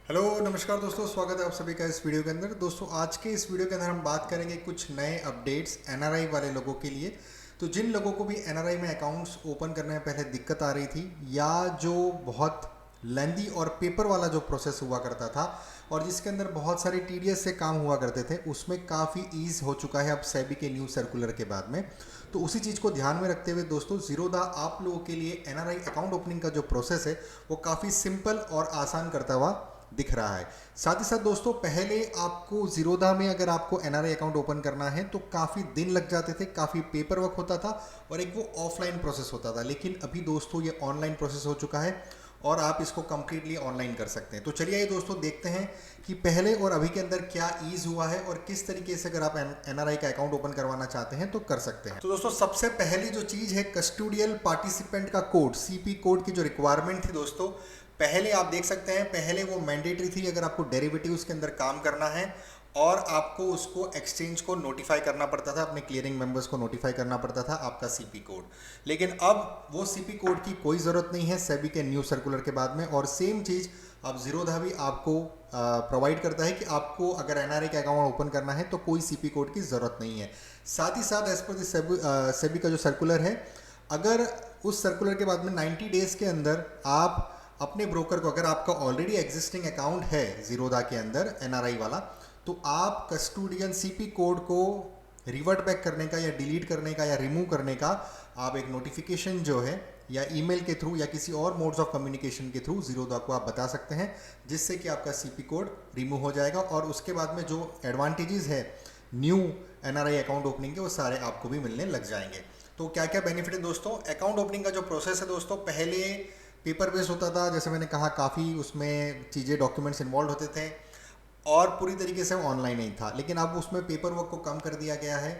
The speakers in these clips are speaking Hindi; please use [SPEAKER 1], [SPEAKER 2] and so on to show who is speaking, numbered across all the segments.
[SPEAKER 1] हेलो नमस्कार दोस्तों, स्वागत है आप सभी का इस वीडियो के अंदर। दोस्तों आज के इस वीडियो के अंदर हम बात करेंगे कुछ नए अपडेट्स एनआरआई वाले लोगों के लिए। तो जिन लोगों को भी एनआरआई में अकाउंट्स ओपन करने में पहले दिक्कत आ रही थी, या जो बहुत लेंदी और पेपर वाला जो प्रोसेस हुआ करता था और जिसके अंदर बहुत सारे टीडीएस से काम हुआ करते थे, उसमें काफ़ी ईज हो चुका है अब सेबी के न्यू सर्कुलर के बाद में। तो उसी चीज़ को ध्यान में रखते हुए दोस्तों, ज़ीरोधा आप लोगों के लिए एनआरआई अकाउंट ओपनिंग का जो प्रोसेस है वो काफ़ी सिंपल और आसान करता हुआ दिख रहा है। साथ ही साथ दोस्तों, पहले आपको ज़ीरोधा में अगर आपको एनआरआई अकाउंट ओपन करना है तो काफ़ी दिन लग जाते थे, काफ़ी पेपर वर्क होता था और एक वो ऑफलाइन प्रोसेस होता था। लेकिन अभी दोस्तों ये ऑनलाइन प्रोसेस हो चुका है और आप इसको कंप्लीटली ऑनलाइन कर सकते हैं। तो चलिए ये दोस्तों देखते हैं कि पहले और अभी के अंदर क्या ईज हुआ है और किस तरीके से अगर आप एनआरआई का अकाउंट ओपन करवाना चाहते हैं तो कर सकते हैं। तो दोस्तों सबसे पहली जो चीज़ है, कस्टोडियल पार्टिसिपेंट का कोड, सीपी कोड की जो रिक्वायरमेंट थी दोस्तों, पहले आप देख सकते हैं, पहले वो मैंडेटरी थी अगर आपको डेरिवेटिव्स के अंदर काम करना है और आपको उसको एक्सचेंज को नोटिफाई करना पड़ता था, अपने क्लियरिंग मेंबर्स को नोटिफाई करना पड़ता था आपका सीपी कोड। लेकिन अब वो सीपी कोड की कोई ज़रूरत नहीं है सेबी के न्यू सर्कुलर के बाद में। और सेम चीज़ अब ज़ीरोधा भी आपको प्रोवाइड करता है कि आपको अगर एनआरआई का अकाउंट ओपन करना है तो कोई सीपी कोड की ज़रूरत नहीं है। साथ ही साथ एज पर सेबी का जो सर्कुलर है, अगर उस सर्कुलर के बाद में 90 डेज़ के अंदर आप अपने ब्रोकर को, अगर आपका ऑलरेडी एग्जिस्टिंग अकाउंट है ज़ीरोधा के अंदर एनआरआई वाला, तो आप कस्टोडियन सीपी कोड को रिवर्ट बैक करने का या डिलीट करने का या रिमूव करने का आप एक नोटिफिकेशन जो है या ईमेल के थ्रू या किसी और मोड्स ऑफ कम्युनिकेशन के थ्रू ज़ीरोधा को आप बता सकते हैं, जिससे कि आपका सीपी कोड रिमूव हो जाएगा। और उसके बाद में जो एडवांटेजेस है न्यू एनआरआई अकाउंट ओपनिंग के, वो सारे आपको भी मिलने लग जाएंगे। तो क्या क्या बेनिफिट है दोस्तों? अकाउंट ओपनिंग का जो प्रोसेस है दोस्तों, पहले पेपर बेस्ड होता था, जैसे मैंने कहा काफ़ी उसमें चीज़ें, डॉक्यूमेंट्स इन्वॉल्व होते थे और पूरी तरीके से ऑनलाइन नहीं था। लेकिन अब उसमें पेपर वर्क को कम कर दिया गया है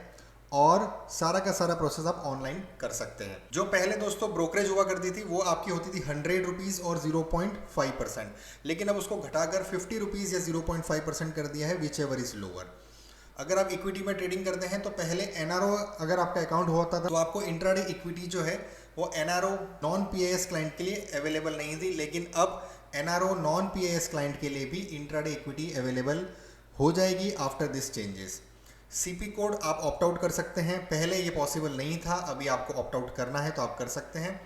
[SPEAKER 1] और सारा का सारा प्रोसेस आप ऑनलाइन कर सकते हैं। जो पहले दोस्तों ब्रोकरेज हुआ करती थी वो आपकी होती थी 100 रुपीज़ और 0.5%, लेकिन अब उसको घटाकर 50 रुपीज़ या 0.5% कर दिया है, विच एवर इज लोअर। अगर आप इक्विटी में ट्रेडिंग करते हैं तो पहले एनआरओ अगर आपका अकाउंट होता था तो आपको इंट्राडे इक्विटी जो है वो एनआरओ नॉन पीएएस क्लाइंट के लिए अवेलेबल नहीं थी, लेकिन अब एनआरओ नॉन पीएएस क्लाइंट के लिए भी इंट्राडे इक्विटी अवेलेबल हो जाएगी after this changes. CP code आप ऑप्ट आउट कर सकते हैं, पहले ये पॉसिबल नहीं था, अभी आपको ऑप्ट आउट करना है तो आप कर सकते हैं।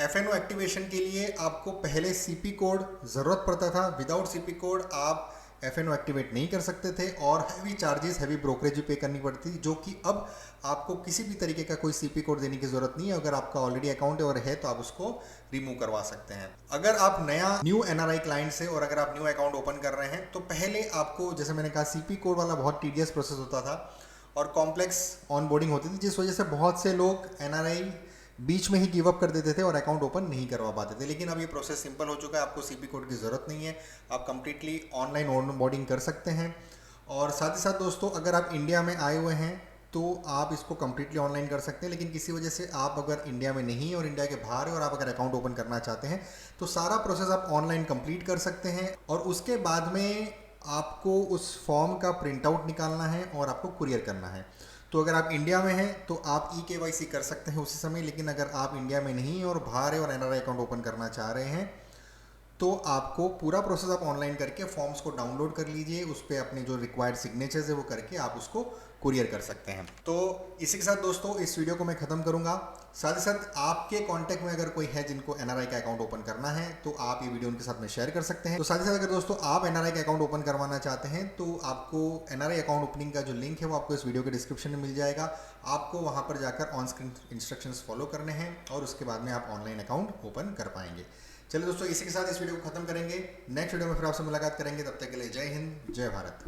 [SPEAKER 1] एफएनओ एक्टिवेशन के लिए आपको पहले सीपी कोड ज़रूरत पड़ता था, विदाउट सीपी कोड आप एफएनओ एक्टिवेट नहीं कर सकते थे और हैवी चार्जेस, हैवी ब्रोकरेज भी पे करनी पड़ती थी, जो कि अब आपको किसी भी तरीके का कोई सीपी कोड देने की ज़रूरत नहीं है। अगर आपका ऑलरेडी अकाउंट और है तो आप उसको रिमूव करवा सकते हैं। अगर आप नया न्यू एनआरआई क्लाइंट से और अगर आप न्यू अकाउंट ओपन कर रहे हैं तो पहले आपको, जैसे मैंने कहा, सीपी कोड वाला बहुत टीडियस प्रोसेस होता था और कॉम्प्लेक्स ऑनबोर्डिंग होती थी, जिस वजह से बहुत से लोग एनआरआई बीच में ही गिव अप कर देते थे और अकाउंट ओपन नहीं करवा पाते थे। लेकिन अब ये प्रोसेस सिंपल हो चुका है, आपको सीपी कोड की ज़रूरत नहीं है, आप कंप्लीटली ऑनलाइन ऑनबोर्डिंग कर सकते हैं। और साथ ही साथ दोस्तों, अगर आप इंडिया में आए हुए हैं तो आप इसको कंप्लीटली ऑनलाइन कर सकते हैं। लेकिन किसी वजह से आप अगर इंडिया में नहीं और इंडिया के बाहर है और आप अगर अकाउंट ओपन करना चाहते हैं तो सारा प्रोसेस आप ऑनलाइन कंप्लीट कर सकते हैं और उसके बाद में आपको उस फॉर्म का प्रिंट आउट निकालना है और आपको कुरियर करना है। तो अगर आप इंडिया में हैं तो आप ई-केवाईसी कर सकते हैं उसी समय, लेकिन अगर आप इंडिया में नहीं और बाहर है और एनआरआई अकाउंट ओपन करना चाह रहे हैं तो आपको पूरा प्रोसेस आप ऑनलाइन करके फॉर्म्स को डाउनलोड कर लीजिए, उस पर अपने जो रिक्वायर्ड सिग्नेचर्स है वो करके आप उसको कुरियर कर सकते हैं। तो इसी के साथ दोस्तों इस वीडियो को मैं ख़त्म करूंगा। साथ ही साथ आपके कांटेक्ट में अगर कोई है जिनको एनआरआई का अकाउंट ओपन करना है तो आप ये वीडियो उनके साथ में शेयर कर सकते हैं। तो साथ ही साथ अगर दोस्तों आप एनआरआई का अकाउंट ओपन करवाना चाहते हैं तो आपको एनआरआई अकाउंट ओपनिंग का जो लिंक है वो आपको इस वीडियो के डिस्क्रिप्शन में मिल जाएगा। आपको वहाँ पर जाकर ऑन स्क्रीन इंस्ट्रक्शंस फॉलो करने हैं और उसके बाद में आप ऑनलाइन अकाउंट ओपन कर पाएंगे। चलिए दोस्तों, इसी के साथ इस वीडियो को खत्म करेंगे। नेक्स्ट वीडियो में फिर आपसे मुलाकात करेंगे, तब तक के लिए जय हिंद, जय भारत।